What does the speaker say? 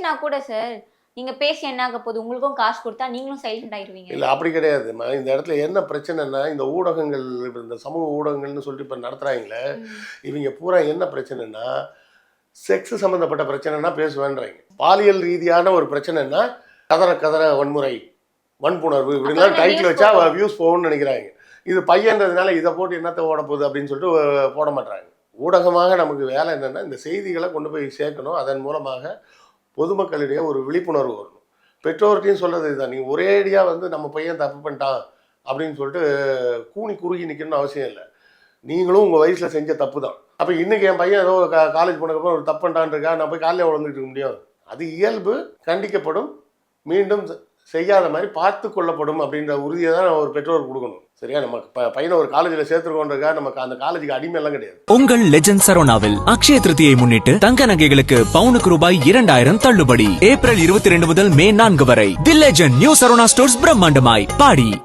பேசினா கூட சார் நீங்க பேசி என்ன ஆக போகுது, உங்களுக்கும் காசு கொடுத்தா நீங்களும் சைலண்ட் ஆயிருவீங்க. இல்லை அப்படி கிடையாதுமா. இந்த இடத்துல என்ன பிரச்சனைன்னா, இந்த ஊடகங்கள் இந்த சமூக ஊடகங்கள்னு சொல்லிட்டு இப்போ நடத்துகிறாங்களே, இவங்க பூரா என்ன பிரச்சனைனா செக்ஸ் சம்மந்தப்பட்ட பிரச்சனைனா பேசுவேன்றாங்க. பாலியல் ரீதியான ஒரு பிரச்சனைனா கதற வன்முறை வன்புணர்வு இப்படிலாம் டைட்டில் வச்சா வியூஸ் போகும்னு நினைக்கிறாங்க. இது பையன்றதுனால இதை போட்டு என்னத்தை ஓட போகுது அப்படின்னு சொல்லிட்டு போட மாட்டாங்க. ஊடகமாக நமக்கு வேலை என்னென்னா இந்த செய்திகளை கொண்டு போய் சேர்க்கணும். அதன் மூலமாக பொதுமக்களிடையே ஒரு விழிப்புணர்வு வரணும். பெற்றோர்கிட்டையும் சொல்கிறது இதுதான். நீங்கள் ஒரேடியாக வந்து நம்ம பையன் தப்பு பண்ணிட்டான் அப்படின்னு சொல்லிட்டு கூனி குறுகி நிற்கணும்னு அவசியம் இல்லை. நீங்களும் உங்கள் வயசில் செஞ்ச தப்பு தான். அப்போ இன்றைக்கி என் பையன் ஏதோ காலேஜ் போனதுக்கப்புறம் ஒரு தப்பு பண்ணிட்டான்ருக்கா, நான் போய் காலையில் விழுந்துட்டு இருக்க முடியும்? அது இயல்பு, கண்டிக்கப்படும், மீண்டும் செய்யாத மாதிரி பார்த்து கொள்ளப்படும் அப்படின்ற உறுதியை தான் ஒரு பெற்றோர் கொடுக்கணும். சரியா? நம்ம பையனை ஒரு காலேஜில் சேர்த்துருக்கோன்றக்கா நமக்கு அந்த காலேஜுக்கு அடிமை எல்லாம் கிடையாது. உங்கள் லெஜண்ட் சரவணாவில் அக்ஷய திருதியை முன்னிட்டு தங்க நகைகளுக்கு பவுனுக்கு ரூபாய் 2000 தள்ளுபடி. ஏப்ரல் 22 முதல் மே 4 வரை. The legend new Saravana stores பிரம்மாண்டமாய் பாடி.